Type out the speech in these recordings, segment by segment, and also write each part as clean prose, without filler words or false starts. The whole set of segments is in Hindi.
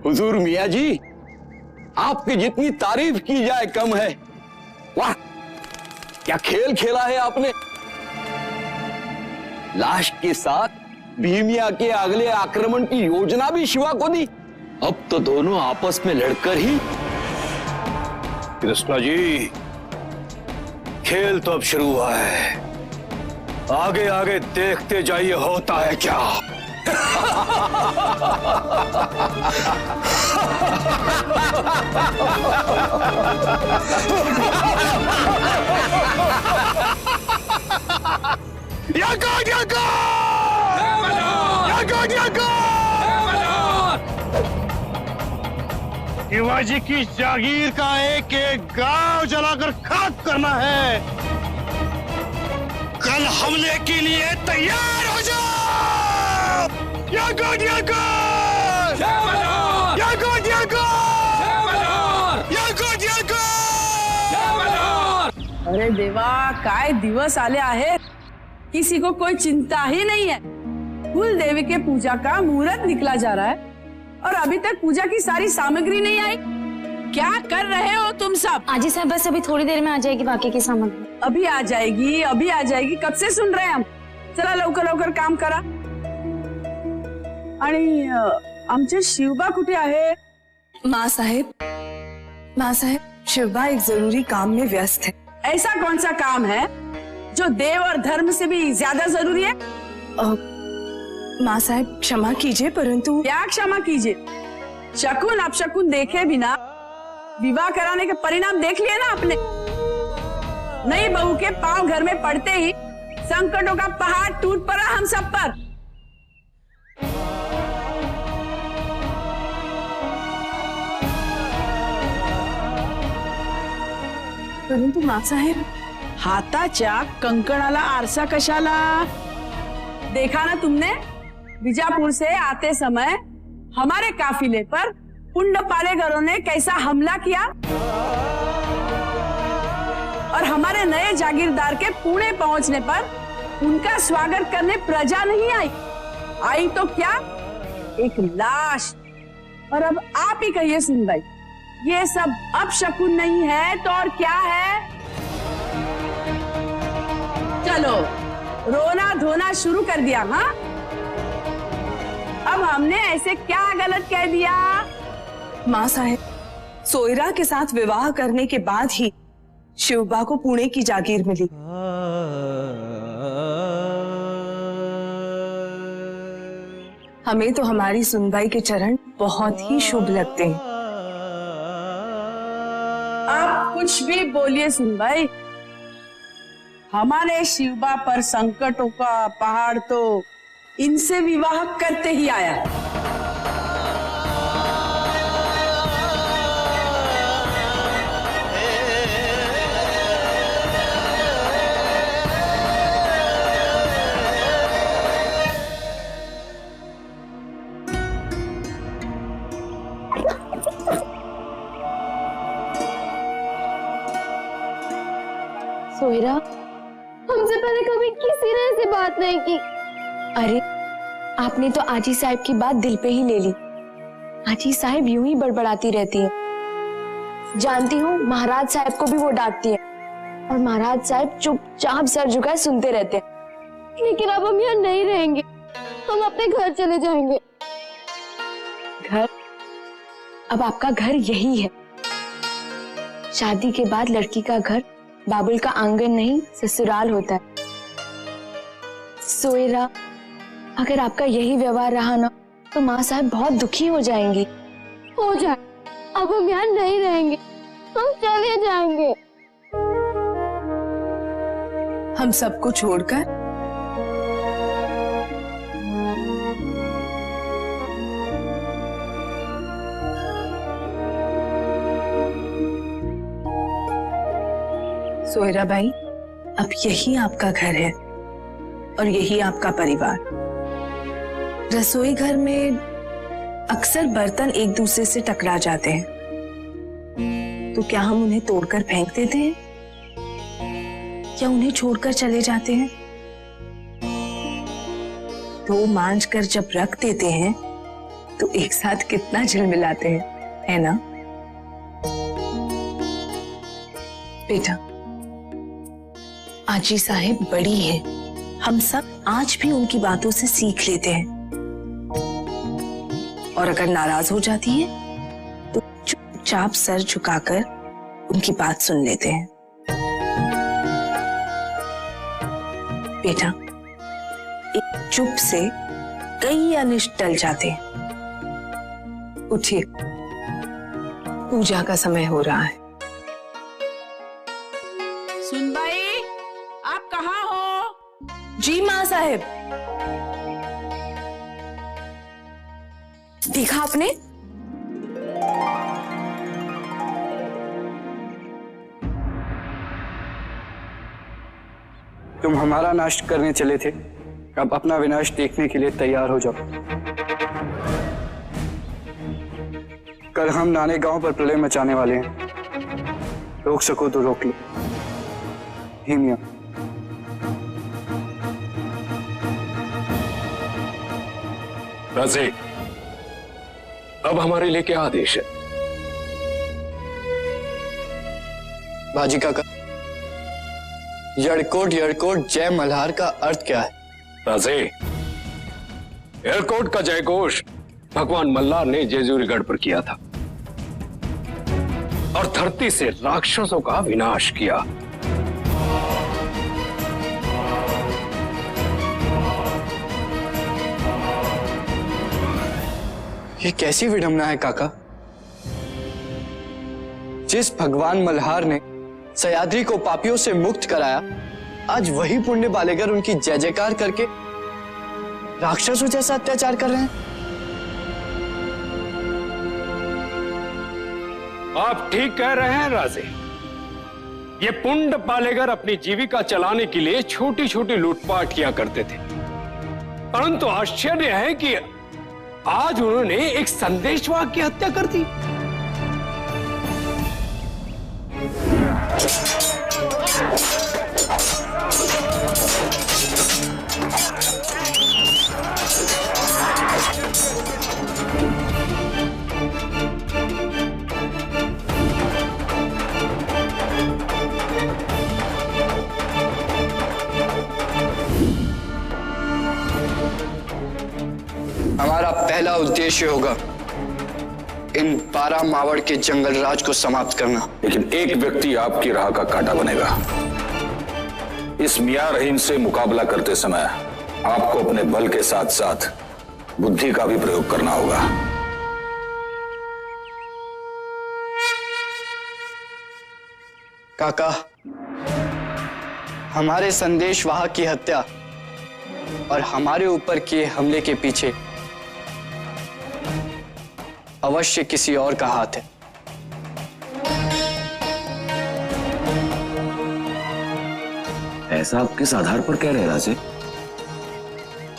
हुजूर मियाँ जी, आपकी जितनी तारीफ की जाए कम है। वाह, क्या खेल खेला है आपने। लाश के साथ भीमिया के अगले आक्रमण की योजना भी शिवा को दी। अब तो दोनों आपस में लड़कर ही। कृष्णा जी, खेल तो अब शुरू हुआ है, आगे आगे देखते जाइए होता है क्या। शिवाजी की जागीर का एक एक गांव जलाकर खाक करना है। कल हमले के लिए तैयार हो जाओ। यागोद यागोद यागोद यागोद यागोद यागोद। अरे देवा, काय दिवस आले आहेत, किसी को कोई चिंता ही नहीं है। कुल देवी के पूजा का मुहूर्त निकला जा रहा है और अभी तक पूजा की सारी सामग्री नहीं आई। क्या कर रहे हो तुम सब? आजी साहब, बस अभी थोड़ी देर में आ जाएगी बाकी की सामग्री। अभी आ जाएगी, अभी आ जाएगी, कब से सुन रहे हैं हम। चला लवकर लवकर काम करा। आणि आमचे शिवबा कुठे आहे? माँ साहेब, शिवबा एक जरूरी काम में व्यस्त है। ऐसा कौन सा काम है जो देव और धर्म से भी ज्यादा जरूरी है? माँ साहेब क्षमा कीजिए, परंतु। क्या क्षमा कीजिए? शकुन अपशकुन देखे बिना विवाह कराने के परिणाम देख लिए ना आपने। नई बहू के पांव घर में पड़ते ही संकटों का पहाड़ टूट पड़ा हम सब पर। परंतु माँ साहेब, हाताच्या कंकणाला आरसा कशाला? देखा ना तुमने, बीजापुर से आते समय हमारे काफिले पर पुंड पालेगरों ने कैसा हमला किया और हमारे नए जागीरदार के पुणे पहुंचने पर उनका स्वागत करने प्रजा नहीं आई तो क्या, एक लाश। और अब आप ही कहिए सुनबाई, ये सब अपशकुन नहीं है तो और क्या है? चलो रोना धोना शुरू कर दिया। हाँ, अब हमने ऐसे क्या गलत कह दिया? माँ साहेब, सोयरा के साथ विवाह करने के बाद ही शिवबा को पुणे की जागीर मिली। हमें तो हमारी सुनबाई के चरण बहुत ही शुभ लगते हैं। आप कुछ भी बोलिए सुनबाई, हमारे शिवबा पर संकटों का पहाड़ तो इनसे विवाह करते ही आया। सोयरा, हमसे पहले कभी किसी ने ऐसी बात नहीं की। अरे, आपने तो आजी साहब की बात दिल पे ही ले ली। आजी साहब यूं ही बड़बड़ाती रहती है। जानती हूँ महाराज साहब को भी वो डांटती है और महाराज साहब चुपचाप सर झुकाए सुनते रहते हैं। लेकिन अब हम यहाँ नहीं रहेंगे, हम अपने घर चले जाएंगे। घर? अब आपका घर यही है। शादी के बाद लड़की का घर बाबुल का आंगन नहीं ससुराल होता है। सोयरा, अगर आपका यही व्यवहार रहा ना तो माँ साहब बहुत दुखी हो जाएंगी। हो जाए, अब हम यहाँ नहीं रहेंगे, हम चले जाएंगे। हम सबको छोड़कर? सोयरा भाई, अब यही आपका घर है और यही आपका परिवार। रसोई घर में अक्सर बर्तन एक दूसरे से टकरा जाते हैं, तो क्या हम उन्हें तोड़कर फेंक देते हैं या उन्हें छोड़कर चले जाते हैं? धो मांझ कर जब रख देते हैं तो एक साथ कितना झिलमिलाते हैं, है ना बेटा? आजी साहिब बड़ी है, हम सब आज भी उनकी बातों से सीख लेते हैं, और अगर नाराज हो जाती है तो चुपचाप सर झुकाकर उनकी बात सुन लेते हैं। बेटा, एक चुप से कई अनिष्ट टल जाते हैं। उठिए, पूजा का समय हो रहा है। सुनबाई, आप कहाँ हो? जी माँ साहिब। देखा आपने? तुम हमारा नाश करने चले थे, अब अपना विनाश देखने के लिए तैयार हो जाओ। कल हम नाने गांव पर प्रलय मचाने वाले हैं, रोक सको तो रोक लो। हिमिया, राजे, अब हमारे लिए क्या आदेश है? बाजी काका, यड़कोट यड़कोट जय मल्हार का अर्थ क्या है? राजे, एयरकोट का जयघोष भगवान मल्हार ने जेजूरीगढ़ पर किया था और धरती से राक्षसों का विनाश किया। ये कैसी विडंबना है काका? जिस भगवान मल्हार ने सयाद्री को पापियों से मुक्त कराया, आज वही पुण्य बालेगर उनकी जय जयकार करके राक्षसों जैसा अत्याचार कर रहे हैं। आप ठीक कह रहे हैं राजे। ये पुंड पालेगर अपनी जीविका चलाने के लिए छोटी छोटी लूटपाट किया करते थे, परंतु आश्चर्य है कि आज उन्होंने एक संदेशवाहक की हत्या कर दी। हमारा पहला उद्देश्य होगा इन 12 मावड़ के जंगल राज को समाप्त करना। लेकिन एक व्यक्ति आपकी राह का कांटा बनेगा। इस मियां रहीम से मुकाबला करते समय आपको अपने बल के साथ साथ बुद्धि का भी प्रयोग करना होगा। काका, हमारे संदेशवाहक की हत्या और हमारे ऊपर किए हमले के पीछे अवश्य किसी और का हाथ है। ऐसा आप किस आधार पर कह रहे हैं राजे?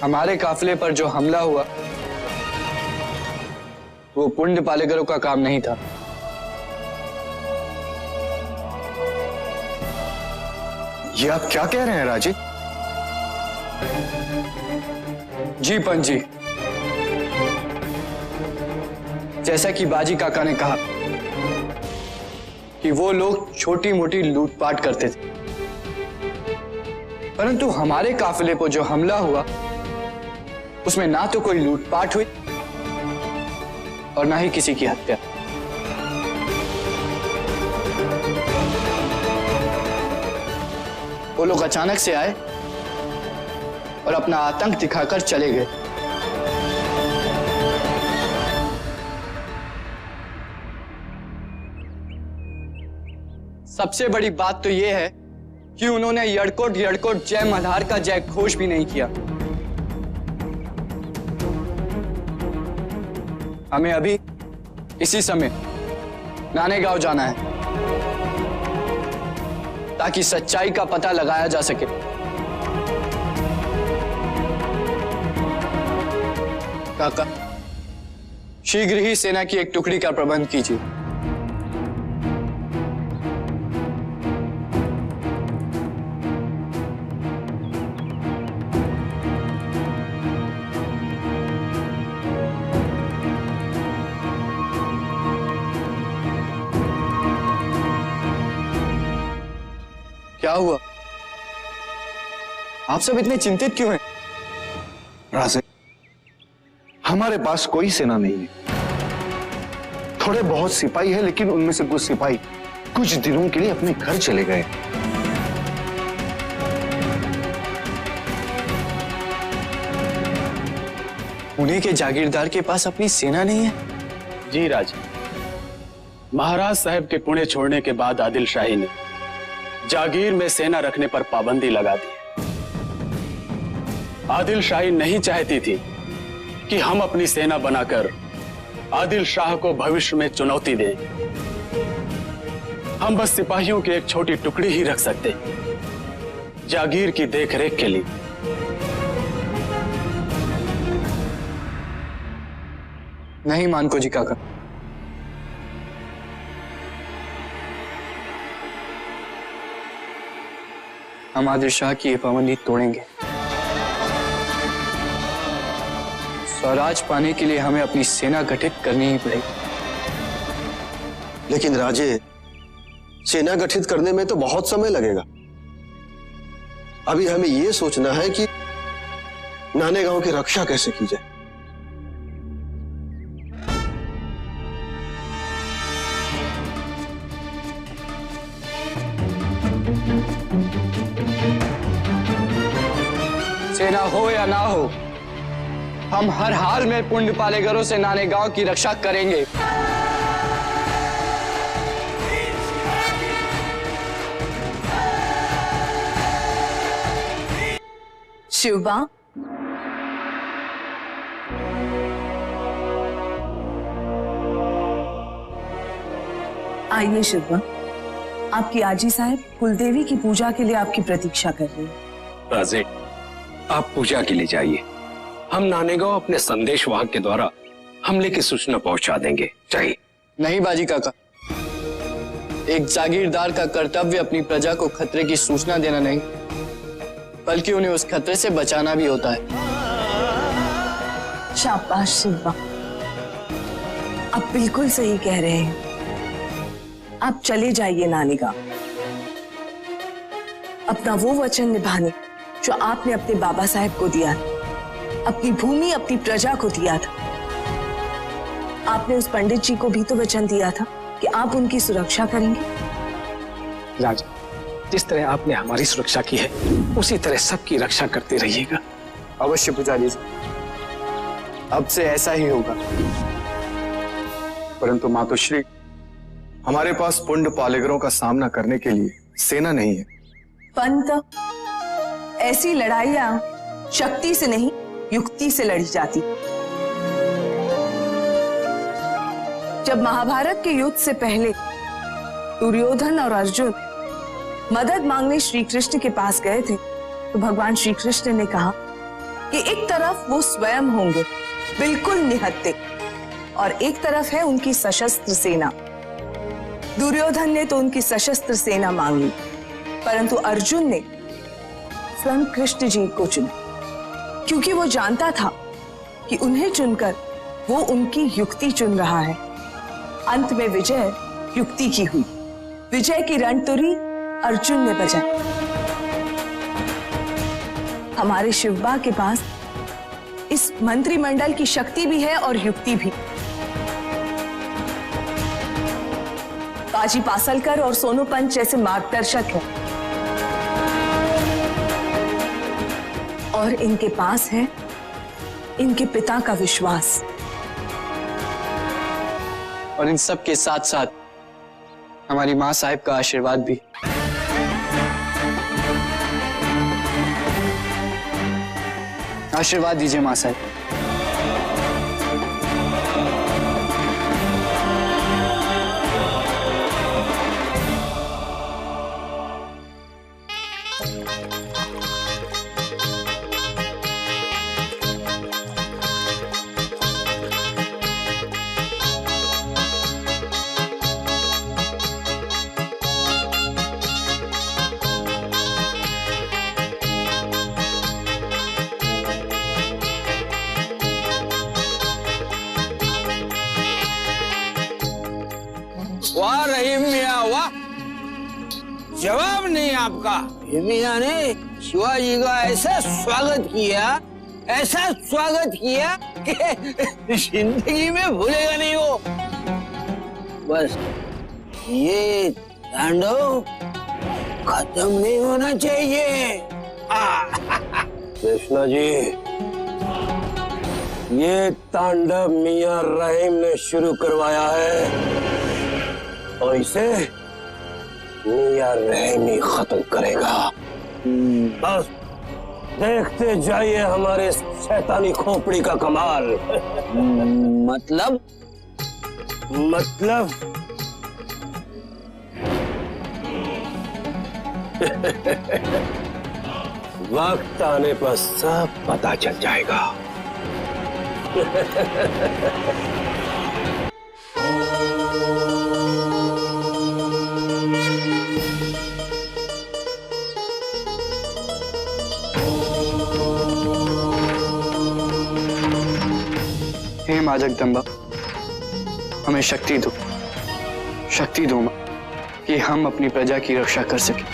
हमारे काफिले पर जो हमला हुआ वो पुण्य पालेगरों का काम नहीं था। ये आप क्या कह रहे हैं राजे? जी पंत जी, जैसा कि बाजी काका ने कहा कि वो लोग छोटी मोटी लूटपाट करते थे, परंतु हमारे काफिले पर जो हमला हुआ उसमें ना तो कोई लूटपाट हुई और ना ही किसी की हत्या। वो लोग अचानक से आए और अपना आतंक दिखाकर चले गए। सबसे बड़ी बात तो यह है कि उन्होंने यड़कोट यड़कोट जय मल्हार का जय घोष भी नहीं किया। हमें अभी इसी समय नाने गांव जाना है ताकि सच्चाई का पता लगाया जा सके। काका, शीघ्र ही सेना की एक टुकड़ी का प्रबंध कीजिए। क्या हुआ? आप सब इतने चिंतित क्यों हैं? राजे, हमारे पास कोई सेना नहीं है। थोड़े बहुत सिपाही है, लेकिन उनमें से कुछ सिपाही कुछ दिनों के लिए अपने घर चले गए। पुणे के जागीरदार के पास अपनी सेना नहीं है? जी राजा, महाराज साहब के पुणे छोड़ने के बाद आदिल शाही ने जागीर में सेना रखने पर पाबंदी लगा दी। आदिल शाही नहीं चाहती थी कि हम अपनी सेना बनाकर आदिल शाह को भविष्य में चुनौती दें। हम बस सिपाहियों की एक छोटी टुकड़ी ही रख सकते जागीर की देखरेख के लिए। नहीं मानको जी काका, हम आदिल शाह की ये पाबंदी तोड़ेंगे। स्वराज पाने के लिए हमें अपनी सेना गठित करनी ही पड़ेगी। लेकिन राजे, सेना गठित करने में तो बहुत समय लगेगा। अभी हमें यह सोचना है कि नानेगांव की रक्षा कैसे की जाए। सेना हो या ना हो, हम हर हाल में पुंड पालेगरों से नानेगांव की रक्षा करेंगे। शिवबा, आइए शिवबा, आपकी आजी साहब कुलदेवी की पूजा के लिए आपकी प्रतीक्षा कर रही है। राजे, आप पूजा के लिए जाइए। हम नानेगांव अपने संदेशवाहक के द्वारा हमले की सूचना पहुंचा देंगे। चाहिए? नहीं बाजी काका, एक जागीरदार का कर्तव्य अपनी प्रजा को खतरे की सूचना देना नहीं, बल्कि उन्हें उस खतरे से बचाना भी होता है। शाबाश शिवबा, आप बिल्कुल सही कह रहे हैं। आप चले जाइए नानेगांव, अपना वो वचन निभाने जो आपने अपने बाबा साहब को दिया था, अपनी भूमि अपनी प्रजा को दिया था। आपने उस पंडित जी को भी तो वचन दिया था कि आप उनकी सुरक्षा करेंगे। राजा, जिस तरह आपने हमारी सुरक्षा की है, उसी तरह सबकी रक्षा करते रहिएगा। अवश्य पुजारी जी, अब से ऐसा ही होगा। परंतु मातोश्री, हमारे पास पुंड पालेगरों का सामना करने के लिए सेना नहीं है। पंत, ऐसी लड़ाइयां शक्ति से नहीं युक्ति से लड़ी जाती। जब महाभारत के युद्ध से पहले दुर्योधन और अर्जुन मदद मांगने श्री कृष्ण के पास गए थे, तो भगवान श्री कृष्ण ने कहा कि एक तरफ वो स्वयं होंगे बिल्कुल निहत्थे, और एक तरफ है उनकी सशस्त्र सेना। दुर्योधन ने तो उनकी सशस्त्र सेना मांग ली, परंतु अर्जुन ने स्वयं कृष्ण जी को चुना, क्योंकि वो जानता था कि उन्हें चुनकर वो उनकी युक्ति चुन रहा है। अंत में विजय युक्ति की हुई। विजय की रणतुरी अर्जुन ने बजाई। हमारे शिवबा के पास इस मंत्रिमंडल की शक्ति भी है और युक्ति भी। बाजी पासलकर और सोनू पंत जैसे मार्गदर्शक हैं, और इनके पास है इनके पिता का विश्वास। और इन सब के साथ साथ हमारी माँ साहिब का आशीर्वाद भी। आशीर्वाद दीजिए माँ साहिब। वाह रहीम मियां वाह, जवाब नहीं आपका। मिया ने शिवाजी का ऐसा स्वागत किया कि जिंदगी में भूलेगा नहीं वो। बस ये तांडव खत्म नहीं होना चाहिए। कृष्णा जी, ये तांडव मियां रहीम ने शुरू करवाया है और इसे मियां रहीम ही खत्म करेगा। बस देखते जाइए हमारे शैतानी खोपड़ी का कमाल। मतलब वक्त आने पर सब पता चल जाएगा। हे मां जगदम्बा, हमें शक्ति दो मां, कि हम अपनी प्रजा की रक्षा कर सकें।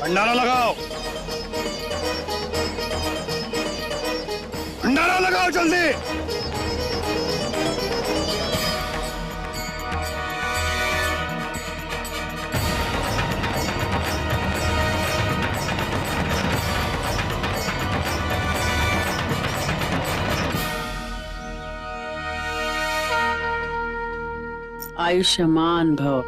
भंडारा लगाओ, भंडारा लगाओ जल्दी। आयुष्मान भव।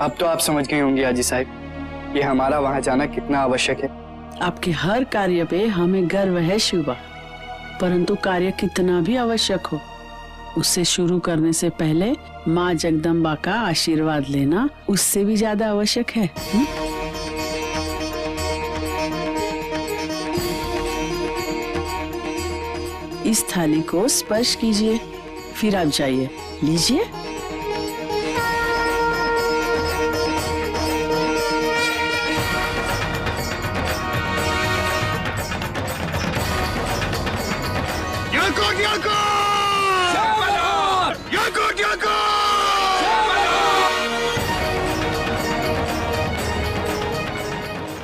अब तो आप समझ गए होंगे आजी साहब कि हमारा वहां जाना कितना आवश्यक है। आपके हर कार्य पे हमें गर्व है शिवा, परंतु कार्य कितना भी आवश्यक हो, उससे शुरू करने से पहले माँ जगदम्बा का आशीर्वाद लेना उससे भी ज्यादा आवश्यक है। इस थाली को स्पर्श कीजिए, फिर आप जाइए, लीजिए।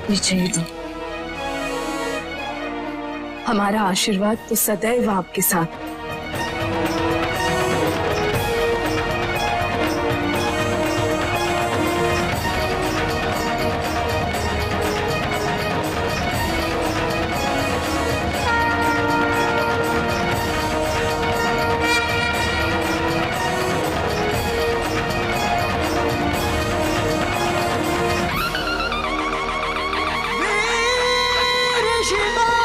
विजय दो, हमारा आशीर्वाद तो सदैव आपके साथ। शिवा